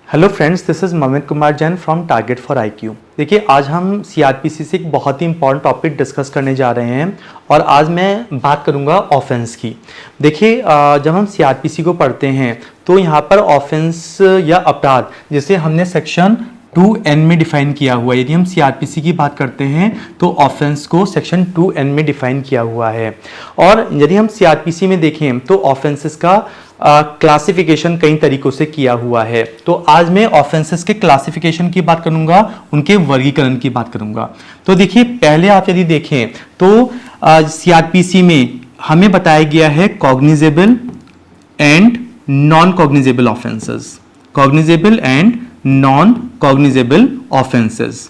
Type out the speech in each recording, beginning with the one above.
Hello friends, this is ममित Kumar Jain from target for IQ। देखिए, आज हम सीआरपीसी से एक बहुत ही इंपॉर्टेंट टॉपिक डिस्कस करने जा रहे हैं और आज मैं बात करूंगा ऑफेंस की। देखिए, जब हम सीआरपीसी को पढ़ते हैं तो यहाँ पर ऑफेंस या अपराध जिसे हमने सेक्शन 2N में डिफाइन किया हुआ है। यदि हम सीआरपीसी की बात करते हैं तो ऑफेंस को सेक्शन 2N में डिफाइन किया हुआ है। और यदि हम सीआरपीसी में देखें तो ऑफेंसेस का क्लासिफिकेशन कई तरीकों से किया हुआ है। तो आज मैं ऑफेंसेस के क्लासिफिकेशन की बात करूंगा, उनके वर्गीकरण की बात करूंगा। तो देखिए, पहले आप यदि देखें तो सीआरपीसी में हमें बताया गया है cognizable and non cognizable offences, cognizable and non cognizable offences,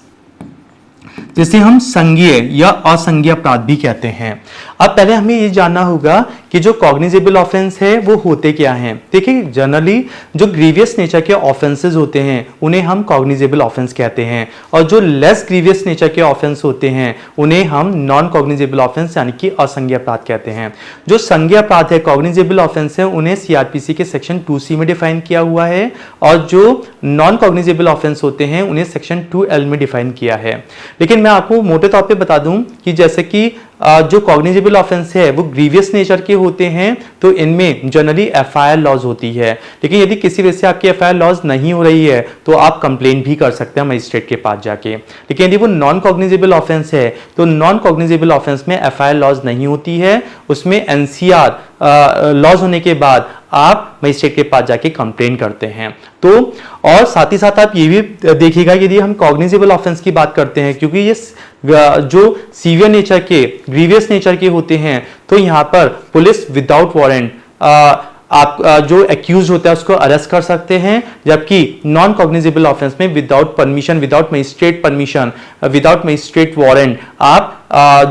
जिसे हम संज्ञेय या असंज्ञेय अपराध भी कहते हैं। अब पहले हमें ये जानना होगा कि जो कॉग्निजेबल ऑफेंस है वो होते क्या हैं। देखिए, जनरली जो ग्रीवियस नेचर के ऑफेंसेस होते हैं उन्हें हम कॉग्निजेबल ऑफेंस कहते हैं, और जो लेस ग्रीवियस नेचर के ऑफेंस होते हैं उन्हें हम नॉन कॉग्निजेबल ऑफेंस यानी कि असंज्ञेय अपराध कहते हैं। जो संज्ञेय अपराध है, कॉग्निजेबल ऑफेंस है, उन्हें सीआरपीसी के सेक्शन 2C में डिफाइन किया हुआ है, और जो नॉन कॉग्निजेबल ऑफेंस होते हैं उन्हें सेक्शन 2L में डिफाइन किया है। लेकिन मैं आपको मोटे तौर पे बता दूं कि जैसे कि जो कॉग्निजेबल ऑफेंस है वो ग्रीवियस नेचर के होते हैं तो इनमें जनरली FIR लॉज होती है। लेकिन यदि किसी वजह से आपकी FIR लॉज नहीं हो रही है तो आप कंप्लेंट भी कर सकते हैं मजिस्ट्रेट के पास जाके। लेकिन यदि वो नॉन कॉग्निजेबल ऑफेंस है तो नॉन कॉग्निजेबल ऑफेंस में FIR लॉज नहीं होती है, उसमें NCR लॉज होने के बाद आप मजिस्ट्रेट के पास जाके कंप्लेन करते हैं। तो और साथ ही साथ आप ये भी देखिएगा, यदि हम कॉग्निजेबल ऑफेंस की बात करते हैं, क्योंकि ये जो सीवियर नेचर के, ग्रीवियस नेचर के होते हैं, तो यहाँ पर पुलिस विदाउट वारंट आप जो एक्यूज होता है उसको अरेस्ट कर सकते हैं, जबकि नॉन कॉग्निजेबल ऑफेंस में without permission, without magistrate permission, without magistrate warrant आप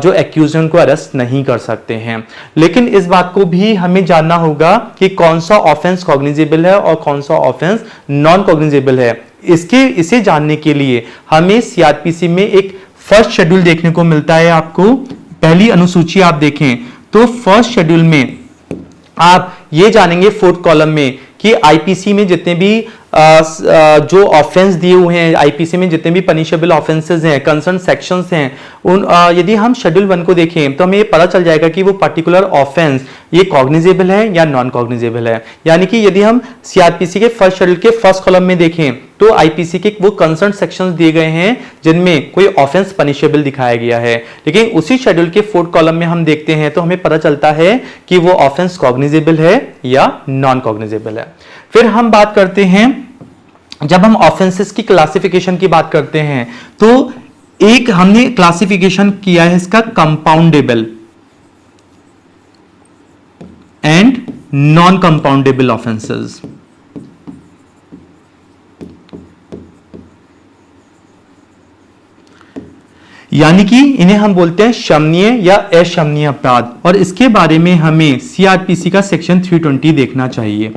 जो एक्यूज हैं उनको अरेस्ट नहीं कर सकते हैं। लेकिन इस बात को भी हमें जानना होगा कि कौन सा ऑफेंस कॉग्निजेबल है और कौन सा ऑफेंस नॉन कॉग्निजेबल है। इसे जानने के लिए हमें सीआरपीसी में एक फर्स्ट शेड्यूल देखने को मिलता है। आपको पहली अनुसूची आप देखें तो फर्स्ट शेड्यूल में आप ये जानेंगे 4th कॉलम में कि आईपीसी में जितने भी जो ऑफेंस दिए हुए हैं, आईपीसी में जितने भी पनिशेबल ऑफेंसेस हैं, कंसर्न सेक्शंस हैं, उन यदि हम शेड्यूल 1 को देखें तो हमें ये पता चल जाएगा कि वो पर्टिकुलर ऑफेंस ये कॉग्निजेबल है या नॉन कॉग्निजेबल है। यानी कि यदि हम सीआरपीसी के फर्स्ट शेड्यूल के फर्स्ट कॉलम में देखें तो आईपीसी के वो कंसर्न सेक्शंस दिए गए हैं जिनमें कोई ऑफेंस पनिशेबल दिखाया गया है। लेकिन उसी शेड्यूल के 4th कॉलम में हम देखते हैं तो हमें पता चलता है कि वो ऑफेंस कॉग्निजेबल है या नॉन कॉग्निजेबल है। फिर हम बात करते हैं, जब हम ऑफेंसेस की क्लासिफिकेशन की बात करते हैं तो एक हमने क्लासिफिकेशन किया है इसका compoundable and non compoundable offences. यानी कि इन्हें हम बोलते हैं शमनीय या अशमनीय अपराध, और इसके बारे में हमें सीआरपीसी का सेक्शन 320 देखना चाहिए।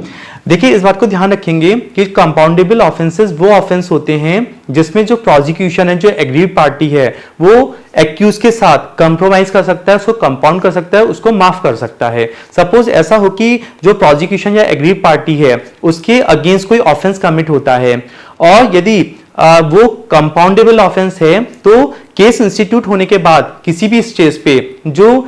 देखिए, इस बात को ध्यान रखेंगे कि कंपाउंडेबल ऑफेंसेस वो ऑफेंस होते हैं जिसमें जो प्रोसिक्यूशन है, जो एग्रीड पार्टी है, वो एक्यूज के साथ कंप्रोमाइज कर सकता है, उसको कंपाउंड कर सकता है, उसको माफ कर सकता है। सपोज ऐसा हो कि जो प्रोसिक्यूशन या एग्रीड पार्टी है उसके अगेंस्ट कोई ऑफेंस कमिट होता है, और यदि वो कंपाउंडेबल ऑफेंस है तो केस इंस्टीट्यूट होने के बाद किसी भी स्टेज पे जो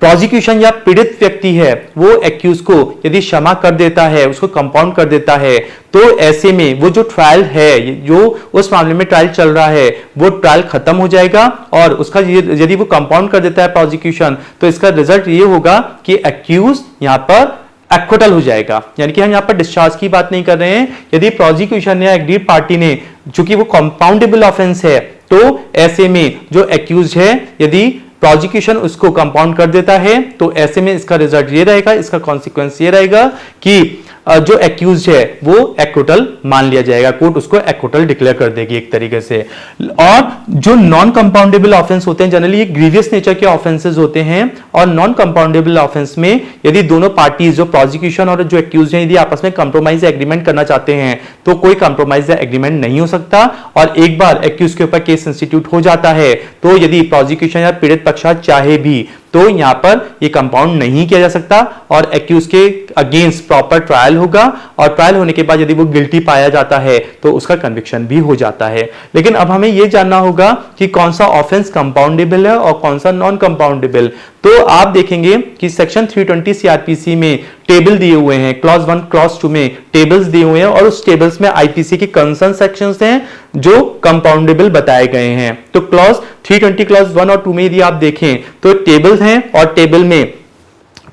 प्रोसिक्यूशन या पीड़ित व्यक्ति है वो एक्यूज को यदि क्षमा कर देता है, उसको कंपाउंड कर देता है, तो ऐसे में वो जो ट्रायल है, जो उस मामले में ट्रायल चल रहा है, वो ट्रायल खत्म हो जाएगा, और उसका यदि वो कंपाउंड कर देता है प्रोसिक्यूशन तो इसका रिजल्ट ये होगा कि एक्यूज यहां पर एक्विटल हो जाएगा। यानी कि हम यहां पर डिस्चार्ज की बात नहीं कर रहे हैं। यदि प्रोसिक्यूशन या एग्रीड पार्टी ने, चूंकि वो कंपाउंडेबल ऑफेंस है, तो ऐसे में जो एक्यूज है यदि प्रोसिक्यूशन उसको कंपाउंड कर देता है तो ऐसे में इसका रिजल्ट ये रहेगा, इसका कॉन्सिक्वेंस ये रहेगा कि जो एक्यूज है वो एक्विटल मान लिया जाएगा, कोर्ट उसको एक्विटल डिक्लेयर कर देगी एक तरीके से। और जो नॉन कंपाउंडेबल ऑफेंस होते हैं जनरली ये ग्रीवियस नेचर के ऑफेंसेस होते हैं, और नॉन कंपाउंडेबल ऑफेंस में यदि दोनों पार्टीज, जो प्रोसिक्यूशन और जो एक्यूज हैं, यदि आपस में कंप्रोमाइज एग्रीमेंट करना चाहते हैं तो कोई कंप्रोमाइज एग्रीमेंट नहीं हो सकता, और एक बार एक्यूज के ऊपर केस इंस्टीट्यूट हो जाता है तो यदि प्रोसिक्यूशन या पीड़ित पक्ष चाहे भी तो यहाँ पर ये कंपाउंड नहीं किया जा सकता और एक्यूज के अगेंस्ट प्रॉपर ट्रायल होगा और ट्रायल होने के बाद यदि वो गिल्टी पाया जाता है तो उसका कन्विक्शन भी हो जाता है। लेकिन अब हमें यह जानना होगा कि कौन सा ऑफेंस कंपाउंडेबल है और कौन सा नॉन कंपाउंडेबल। तो आप देखेंगे कि सेक्शन 320 सीआरपीसी में टेबल दिए हुए हैं, क्लॉज 1 क्लॉज 2 में टेबल्स दिए हुए हैं और उस टेबल्स में आईपीसी के कंसर्न सेक्शंस हैं जो कंपाउंडेबल बताए गए हैं। तो क्लॉज 320 क्लॉज 1 और 2 में यदि आप देखें तो टेबल्स हैं और टेबल में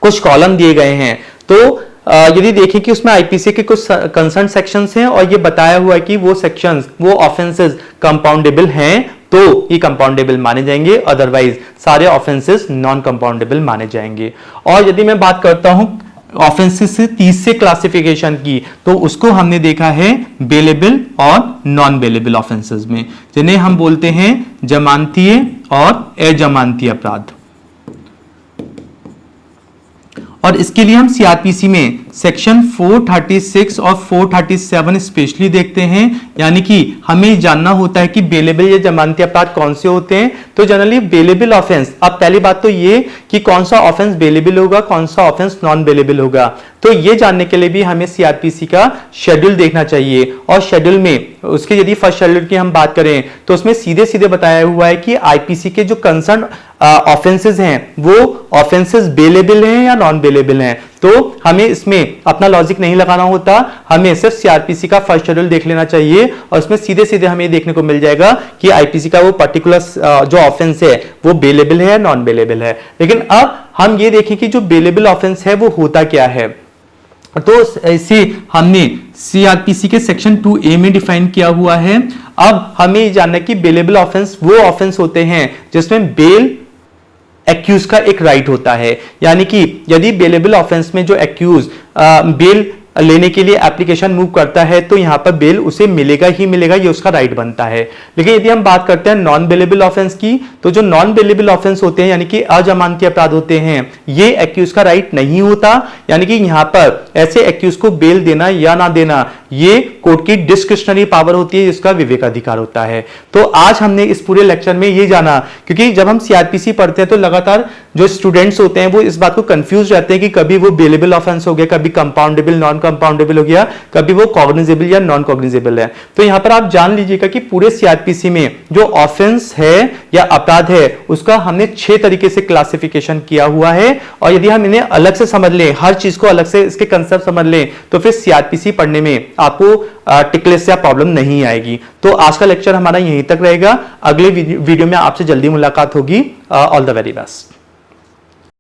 कुछ कॉलम दिए गए हैं। तो यदि देखें कि उसमें आईपीसी के कुछ कंसर्न सेक्शंस हैं और ये बताया हुआ है कि वो सेक्शंस, वो ऑफेंसेस कंपाउंडेबल हैं तो ये कंपाउंडेबल माने जाएंगे, अदरवाइज सारे ऑफेंसेस नॉन कंपाउंडेबल माने जाएंगे। और यदि मैं बात करता हूं ऑफेंसेस से 30 से क्लासिफिकेशन की, तो उसको हमने देखा है बेलेबल और नॉन बेलेबल ऑफेंसेस में, जिन्हें हम बोलते हैं जमानतीय और अजमानतीय अपराध। और इसके लिए हम सीआरपीसी में सेक्शन 436 और 437 स्पेशली देखते हैं, यानी कि हमें जानना होता है कि बेलेबल या जमानती अपराध कौन से होते हैं। तो जनरली बेलेबल ऑफेंस, अब पहली बात तो ये कि कौन सा ऑफेंस बेलेबल होगा, कौन सा ऑफेंस नॉन बेलेबल होगा। तो ये जानने के लिए भी हमें सीआरपीसी का शेड्यूल देखना चाहिए और शेड्यूल में उसके यदि फर्स्ट शेड्यूल की हम बात करें तो उसमें सीधे सीधे बताया हुआ है कि आईपीसी के जो कंसर्न ऑफेंसेस हैं वो ऑफेंसेस बेलेबल हैं या नॉन बेलेबल हैं। तो हमें इसमें अपना लॉजिक नहीं लगाना होता, हमें सिर्फ सीआरपीसी का फर्स्ट शेड्यूल देख लेना चाहिए और उसमें सीधे सीधे हमें देखने को मिल जाएगा कि आईपीसी का वो पर्टिकुलर जो ऑफेंस है वो बेलेबल है या नॉन बेलेबल है। लेकिन अब हम ये देखें कि जो बेलेबल ऑफेंस है वो होता क्या है। तो इसे हमने सीआरपीसी के सेक्शन 2A में डिफाइन किया हुआ है। अब हमें ये जानना है कि बेलेबल ऑफेंस वो ऑफेंस होते हैं जिसमें बेल एक्यूज का एक राइट होता है, यानी कि यदि बेलेबल ऑफेंस में जो एक्यूज बेल लेने के लिए एप्लीकेशन मूव करता है तो यहां पर बेल उसे मिलेगा ही मिलेगा, ये उसका राइट बनता है। लेकिन यदि हम बात करते हैं नॉन बेलेबल ऑफेंस की, तो जो नॉन बेलेबल ऑफेंस होते हैं यानी कि अजमानती अपराध होते हैं, ये एक्यूज का राइट नहीं होता, यानी कि यहां पर ऐसे एक्यूज को बेल देना या ना देना ये कोर्ट की डिस्क्रिशनरी पावर होती है, जिसका विवेकाधिकार होता है। तो आज हमने इस पूरे लेक्चर में ये जाना, क्योंकि जब हम सीआरपीसी पढ़ते हैं तो लगातार जो स्टूडेंट्स होते हैं वो इस बात को कंफ्यूज रहते हैं कि कभी वो बेलेबल ऑफेंस हो गया, कभी कंपाउंडेबल नॉन कंपाउंडेबल हो गया, कभी वो कॉग्निजेबल या नॉन कॉग्निजेबल है। तो यहां पर आप जान लीजिएगा कि पूरे सीआरपीसी में जो ऑफेंस है या अपराध है उसका हमने 6 तरीके से क्लासिफिकेशन किया हुआ है और यदि हम इन्हें अलग से समझ लें, हर चीज को अलग से इसके कंसेप्ट समझ लें, तो फिर सीआरपीसी पढ़ने में आपको टिकलेस या प्रॉब्लम नहीं आएगी। तो आज का लेक्चर हमारा यहीं तक रहेगा, अगले वीडियो में आपसे जल्दी मुलाकात होगी। All the very best.